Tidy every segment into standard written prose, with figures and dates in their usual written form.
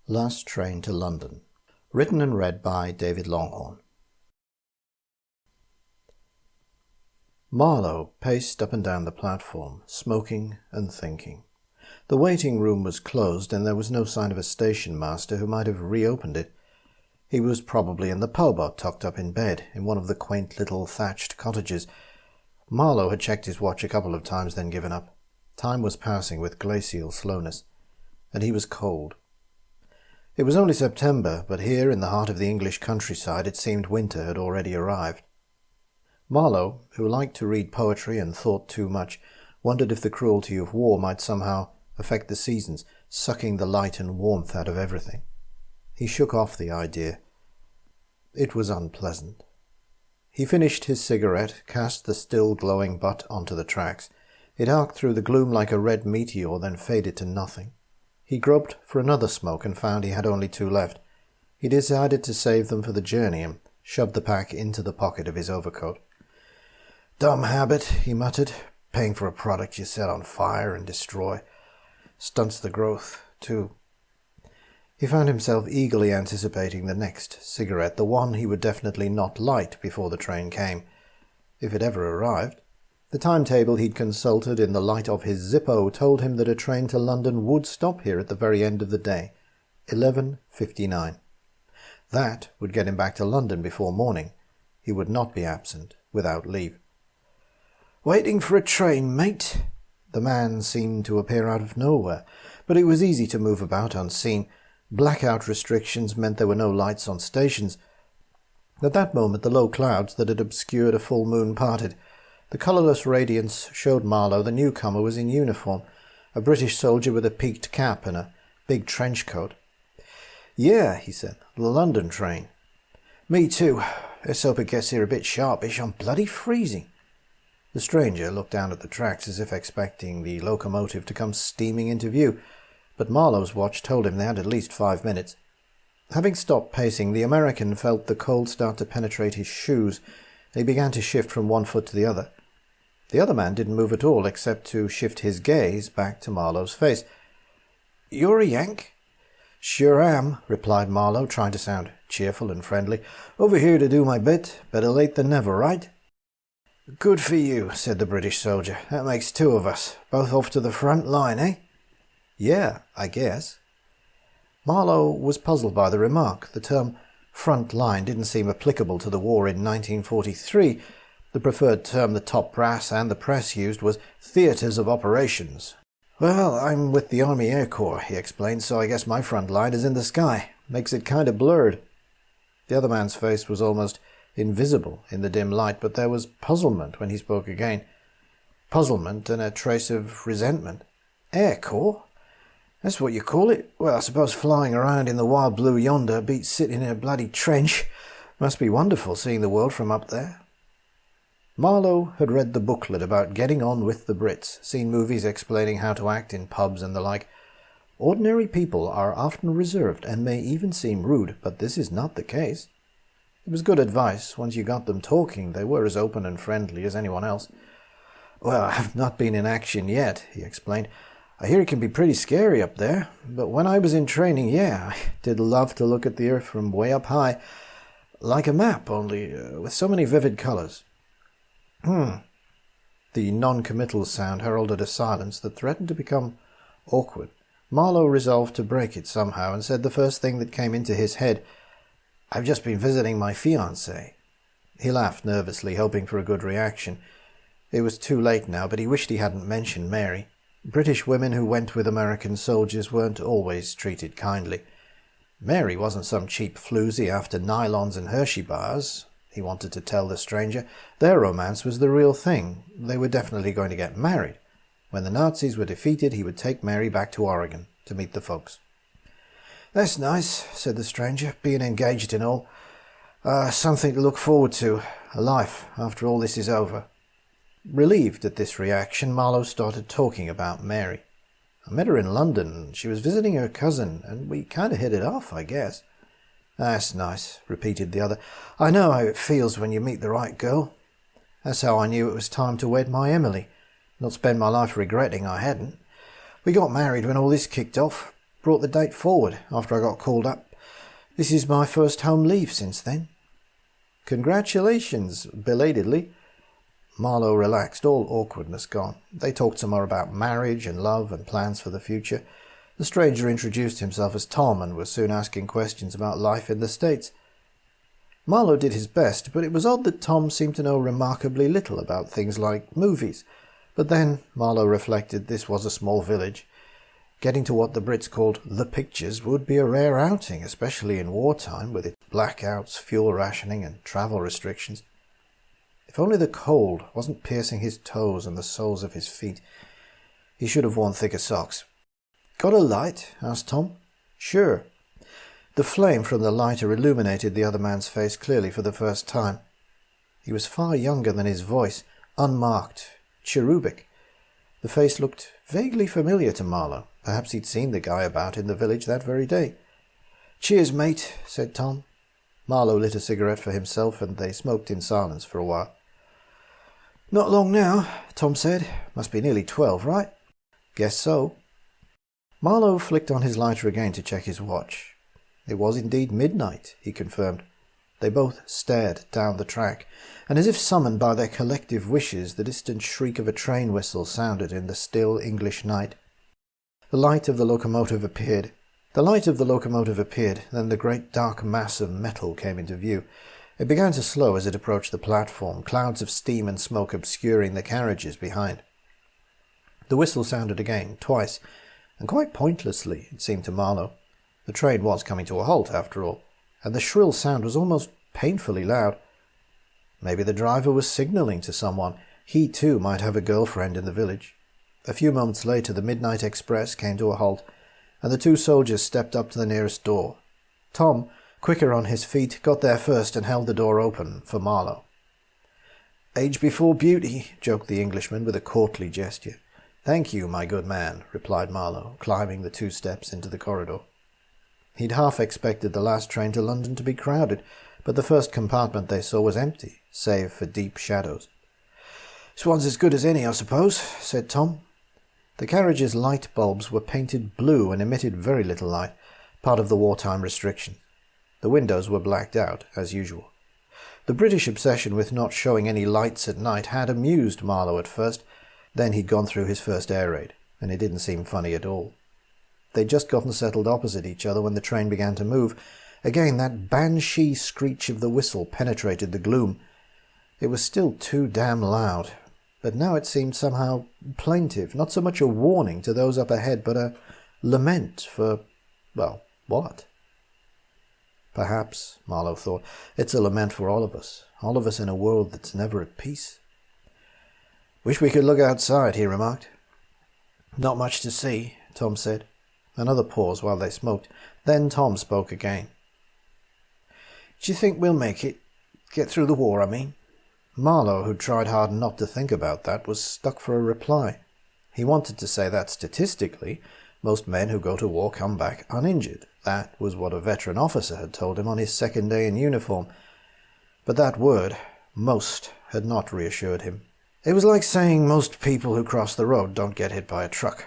Last Train to London. Written and read by David Longhorn. Marlowe paced up and down the platform, smoking and thinking. The waiting room was closed, and there was no sign of a station master who might have reopened it. He was probably in the pub or tucked up in bed, in one of the quaint little thatched cottages. Marlowe had checked his watch a couple of times, then given up. Time was passing with glacial slowness, and he was cold. It was only September, but here in the heart of the English countryside it seemed winter had already arrived. Marlowe, who liked to read poetry and thought too much, wondered if the cruelty of war might somehow affect the seasons, sucking the light and warmth out of everything. He shook off the idea. It was unpleasant. He finished his cigarette, cast the still glowing butt onto the tracks. It arced through the gloom like a red meteor, then faded to nothing. He groped for another smoke and found he had only two left. He decided to save them for the journey and shoved the pack into the pocket of his overcoat. "Dumb habit," he muttered. "Paying for a product you set on fire and destroy. Stunts the growth, too." He found himself eagerly anticipating the next cigarette, the one he would definitely not light before the train came, if it ever arrived. The timetable he'd consulted in the light of his Zippo told him that a train to London would stop here at the very end of the day, 11:59. That would get him back to London before morning. He would not be absent without leave. "Waiting for a train, mate?" The man seemed to appear out of nowhere, but it was easy to move about unseen. Blackout restrictions meant there were no lights on stations. At that moment the low clouds that had obscured a full moon parted. The colourless radiance showed Marlowe the newcomer was in uniform, a British soldier with a peaked cap and a big trench coat. "Yeah," he said, "the London train." "Me too. Let's hope it gets here a bit sharpish. I'm bloody freezing." The stranger looked down at the tracks as if expecting the locomotive to come steaming into view, but Marlowe's watch told him they had at least 5 minutes. Having stopped pacing, the American felt the cold start to penetrate his shoes, and he began to shift from one foot to the other. The other man didn't move at all, except to shift his gaze back to Marlowe's face. "You're a Yank?" "Sure am," replied Marlowe, trying to sound cheerful and friendly. "Over here to do my bit. Better late than never, right?" "Good for you," said the British soldier. "That makes two of us. Both off to the front line, eh?" "Yeah, I guess." Marlowe was puzzled by the remark. The term front line didn't seem applicable to the war in 1943. The preferred term the top brass and the press used was theatres of operations. "Well, I'm with the Army Air Corps," he explained, "so I guess my front line is in the sky. Makes it kind of blurred." The other man's face was almost invisible in the dim light, but there was puzzlement when he spoke again. Puzzlement and a trace of resentment. "Air Corps? That's what you call it? Well, I suppose flying around in the wild blue yonder beats sitting in a bloody trench. Must be wonderful seeing the world from up there." Marlowe had read the booklet about getting on with the Brits, seen movies explaining how to act in pubs and the like. Ordinary people are often reserved and may even seem rude, but this is not the case. It was good advice. Once you got them talking, they were as open and friendly as anyone else. "Well, I've not been in action yet," he explained. "I hear it can be pretty scary up there, but when I was in training, yeah, I did love to look at the earth from way up high. Like a map, only with so many vivid colours." The non-committal sound heralded a silence that threatened to become awkward. Marlowe resolved to break it somehow and said the first thing that came into his head, "I've just been visiting my fiancée." He laughed nervously, hoping for a good reaction. It was too late now, but he wished he hadn't mentioned Mary. British women who went with American soldiers weren't always treated kindly. Mary wasn't some cheap floozy after nylons and Hershey bars, he wanted to tell the stranger. Their romance was the real thing. They were definitely going to get married. When the Nazis were defeated, he would take Mary back to Oregon to meet the folks. "That's nice," said the stranger, "being engaged and all. Something to look forward to. A life after all this is over." Relieved at this reaction, Marlowe started talking about Mary. "I met her in London. She was visiting her cousin, and we kind of hit it off, I guess." "That's nice," repeated the other. "I know how it feels when you meet the right girl. That's how I knew it was time to wed my Emily. Not spend my life regretting I hadn't. We got married when all this kicked off. brought the date forward after I got called up. This is my first home leave since then." "Congratulations, belatedly." Marlowe relaxed, all awkwardness gone. They talked some more about marriage and love and plans for the future. The stranger introduced himself as Tom and was soon asking questions about life in the States. Marlowe did his best, but it was odd that Tom seemed to know remarkably little about things like movies. But then, Marlowe reflected, this was a small village. Getting to what the Brits called the pictures would be a rare outing, especially in wartime, with its blackouts, fuel rationing, and travel restrictions. If only the cold wasn't piercing his toes and the soles of his feet. He should have worn thicker socks. "Got a light?" asked Tom. "Sure." The flame from the lighter illuminated the other man's face clearly for the first time. He was far younger than his voice, unmarked, cherubic. The face looked vaguely familiar to Marlowe. Perhaps he'd seen the guy about in the village that very day. "Cheers, mate," said Tom. Marlowe lit a cigarette for himself, and they smoked in silence for a while. "Not long now," Tom said. "Must be nearly 12, right?" "Guess so." Marlowe flicked on his lighter again to check his watch. It was indeed midnight, he confirmed. They both stared down the track, and as if summoned by their collective wishes, the distant shriek of a train whistle sounded in the still English night. The light of the locomotive appeared. Then the great dark mass of metal came into view. It began to slow as it approached the platform, clouds of steam and smoke obscuring the carriages behind. The whistle sounded again, twice, and quite pointlessly, it seemed to Marlowe. The train was coming to a halt, after all, and the shrill sound was almost painfully loud. Maybe the driver was signalling to someone. He, too, might have a girlfriend in the village. A few moments later, the midnight express came to a halt, and the two soldiers stepped up to the nearest door. Tom, quicker on his feet, got there first and held the door open for Marlowe. "Age before beauty," joked the Englishman with a courtly gesture. "Thank you, my good man," replied Marlowe, climbing the 2 steps into the corridor. He'd half expected the last train to London to be crowded, but the first compartment they saw was empty, save for deep shadows. "This one's as good as any, I suppose," said Tom. The carriage's light bulbs were painted blue and emitted very little light, part of the wartime restriction. The windows were blacked out, as usual. The British obsession with not showing any lights at night had amused Marlowe at first. Then he'd gone through his first air raid, and it didn't seem funny at all. They'd just gotten settled opposite each other when the train began to move. Again, that banshee screech of the whistle penetrated the gloom. It was still too damn loud, but now it seemed somehow plaintive, not so much a warning to those up ahead, but a lament for, well, what? Perhaps, Marlowe thought, it's a lament for all of us in a world that's never at peace. "Wish we could look outside," he remarked. "Not much to see," Tom said. Another pause while they smoked. Then Tom spoke again. "Do you think we'll make it? Get through the war, I mean?" Marlowe, who tried hard not to think about that, was stuck for a reply. He wanted to say that statistically, most men who go to war come back uninjured. That was what a veteran officer had told him on his second day in uniform. But that word, most, had not reassured him. It was like saying most people who cross the road don't get hit by a truck.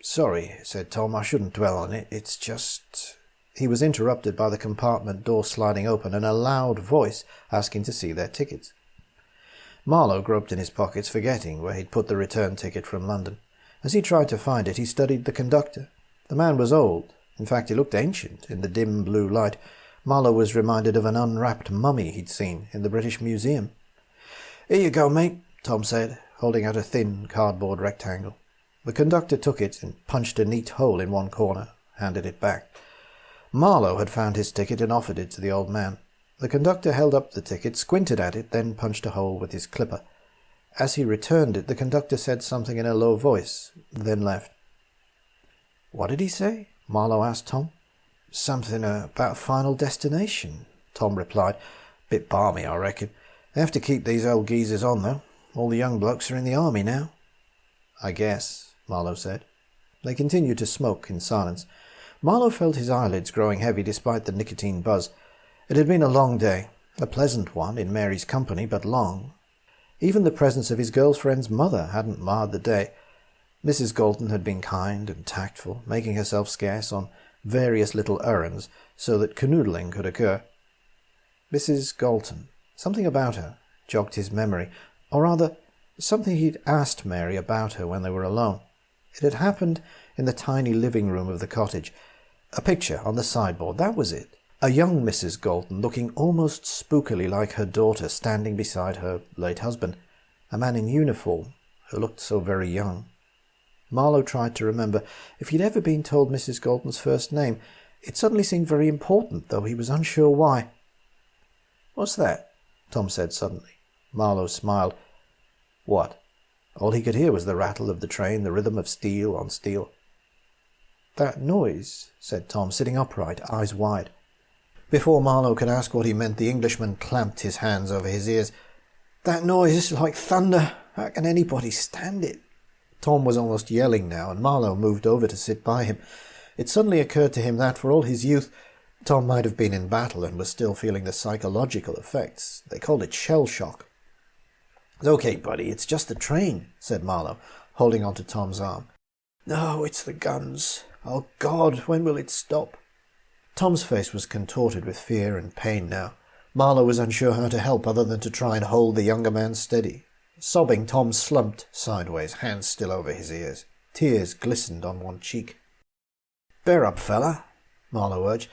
"Sorry," said Tom, "I shouldn't dwell on it. It's just—" He was interrupted by the compartment door sliding open and a loud voice asking to see their tickets. Marlowe groped in his pockets, forgetting where he'd put the return ticket from London. As he tried to find it, he studied the conductor. The man was old. In fact, he looked ancient in the dim blue light. Marlowe was reminded of an unwrapped mummy he'd seen in the British Museum. "Here you go, mate," Tom said, holding out a thin cardboard rectangle. The conductor took it and punched a neat hole in one corner, handed it back. Marlowe had found his ticket and offered it to the old man. The conductor held up the ticket, squinted at it, then punched a hole with his clipper. As he returned it, the conductor said something in a low voice, then left. "What did he say?" Marlowe asked Tom. "Something about Final Destination," Tom replied. "Bit balmy, I reckon. They have to keep these old geezers on, though. All the young blokes are in the army now." "I guess," Marlowe said. They continued to smoke in silence. Marlowe felt his eyelids growing heavy despite the nicotine buzz. It had been a long day, a pleasant one in Mary's company, but long. Even the presence of his girlfriend's mother hadn't marred the day. Mrs. Galton had been kind and tactful, making herself scarce on various little errands so that canoodling could occur. Mrs. Galton. Something about her jogged his memory, or rather, something he'd asked Mary about her when they were alone. It had happened in the tiny living room of the cottage. A picture on the sideboard, that was it. A young Mrs. Galton, looking almost spookily like her daughter, standing beside her late husband, a man in uniform who looked so very young. Marlowe tried to remember if he'd ever been told Mrs. Galton's first name. It suddenly seemed very important, though he was unsure why. "What's that?" Tom said suddenly. Marlowe smiled. "What?" All he could hear was the rattle of the train, the rhythm of steel on steel. "That noise," said Tom, sitting upright, eyes wide. Before Marlowe could ask what he meant, the Englishman clamped his hands over his ears. "That noise is like thunder. How can anybody stand it?" Tom was almost yelling now, and Marlowe moved over to sit by him. It suddenly occurred to him that, for all his youth, Tom might have been in battle and was still feeling the psychological effects. They called it shell shock. "It's okay, buddy, it's just the train," said Marlowe, holding on to Tom's arm. "No, it's the guns. Oh, God, when will it stop?" Tom's face was contorted with fear and pain now. Marlowe was unsure how to help other than to try and hold the younger man steady. Sobbing, Tom slumped sideways, hands still over his ears. Tears glistened on one cheek. "Bear up, fella," Marlowe urged.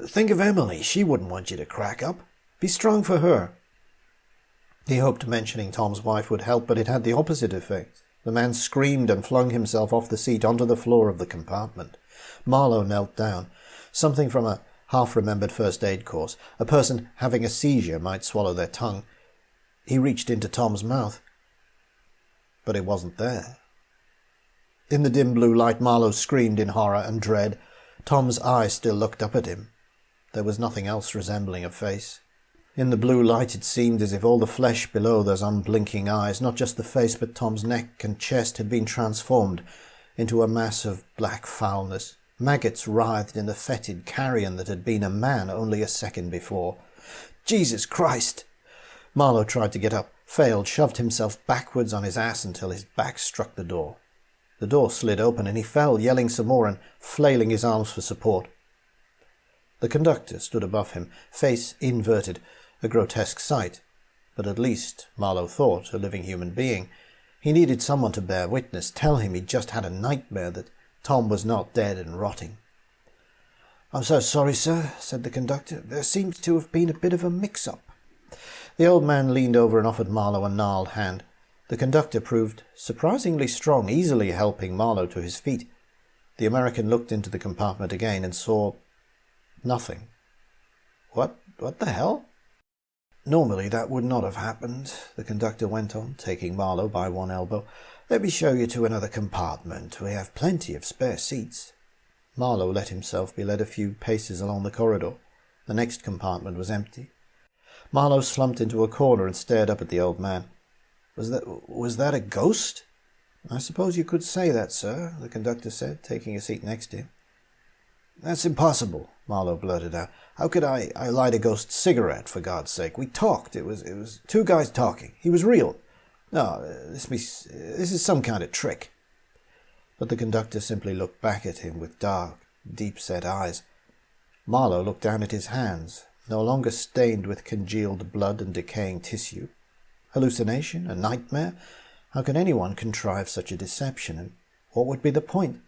"Think of Emily. She wouldn't want you to crack up. Be strong for her." He hoped mentioning Tom's wife would help, but it had the opposite effect. The man screamed and flung himself off the seat onto the floor of the compartment. Marlowe knelt down. Something from a half-remembered first aid course. A person having a seizure might swallow their tongue. He reached into Tom's mouth, but it wasn't there. In the dim blue light, Marlowe screamed in horror and dread. Tom's eyes still looked up at him. There was nothing else resembling a face. In the blue light it seemed as if all the flesh below those unblinking eyes, not just the face but Tom's neck and chest, had been transformed into a mass of black foulness. Maggots writhed in the fetid carrion that had been a man only a second before. "Jesus Christ!" Marlowe tried to get up, failed, shoved himself backwards on his ass until his back struck the door. The door slid open and he fell, yelling some more and flailing his arms for support. The conductor stood above him, face inverted, a grotesque sight, but at least, Marlowe thought, a living human being. He needed someone to bear witness, tell him he'd just had a nightmare, that Tom was not dead and rotting. "I'm so sorry, sir," said the conductor. "There seems to have been a bit of a mix-up." The old man leaned over and offered Marlowe a gnarled hand. The conductor proved surprisingly strong, easily helping Marlowe to his feet. The American looked into the compartment again and saw nothing. What the hell?" "Normally that would not have happened," the conductor went on, taking Marlowe by one elbow. "Let me show you to another compartment. We have plenty of spare seats." Marlowe let himself be led a few paces along the corridor. The next compartment was empty. Marlowe slumped into a corner and stared up at the old man. Was that a ghost?" "I suppose you could say that, sir," the conductor said, taking a seat next to him. "That's impossible," Marlowe blurted out. "How could I light a ghost's cigarette, for God's sake? We talked. It was two guys talking. He was real. No, this is some kind of trick." But the conductor simply looked back at him with dark, deep-set eyes. Marlowe looked down at his hands, no longer stained with congealed blood and decaying tissue. Hallucination? A nightmare? How can anyone contrive such a deception, and what would be the point?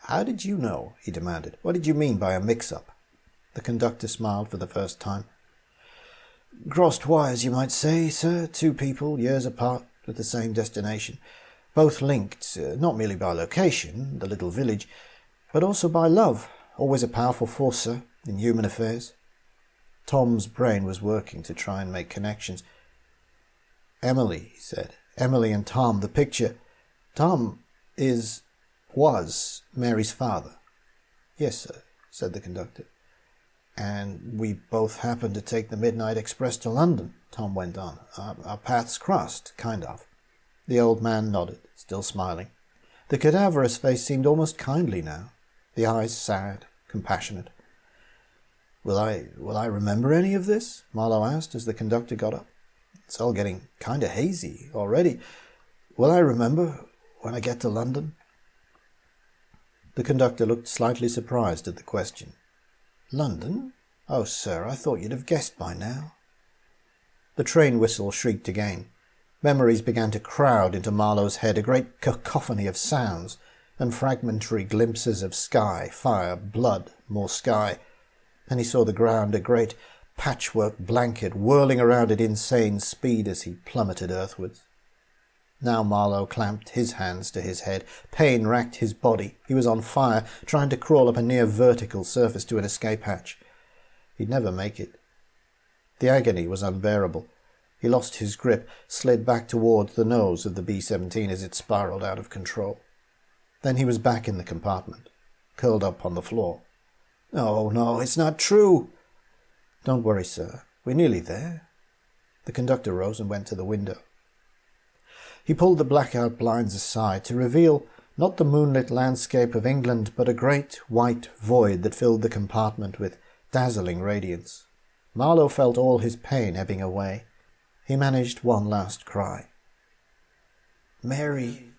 "How did you know?" he demanded. "What did you mean by a mix-up?" The conductor smiled for the first time. "Crossed wires, you might say, sir. Two people, years apart, with the same destination. Both linked, not merely by location, the little village, but also by love. Always a powerful force, sir, in human affairs." Tom's brain was working to try and make connections. "Emily," he said. "Emily and Tom, the picture. Tom was Mary's father." "Yes, sir," said the conductor. "And we both happened to take the midnight express to London," Tom went on. Our paths crossed, kind of." The old man nodded, still smiling. The cadaverous face seemed almost kindly now, the eyes sad, compassionate. Will I remember any of this?" Marlowe asked as the conductor got up. "It's all getting kind of hazy already. Will I remember when I get to London?" The conductor looked slightly surprised at the question. "London? Oh, sir, I thought you'd have guessed by now." The train whistle shrieked again. Memories began to crowd into Marlowe's head, a great cacophony of sounds, and fragmentary glimpses of sky, fire, blood, more sky. Then he saw the ground, a great patchwork blanket, whirling around at insane speed as he plummeted earthwards. Now Marlowe clamped his hands to his head. Pain racked his body. He was on fire, trying to crawl up a near-vertical surface to an escape hatch. He'd never make it. The agony was unbearable. He lost his grip, slid back towards the nose of the B-17 as it spiraled out of control. Then he was back in the compartment, curled up on the floor. "Oh, no, it's not true." "Don't worry, sir. We're nearly there." The conductor rose and went to the window. He pulled the blackout blinds aside to reveal not the moonlit landscape of England, but a great white void that filled the compartment with dazzling radiance. Marlowe felt all his pain ebbing away. He managed one last cry. "Mary!"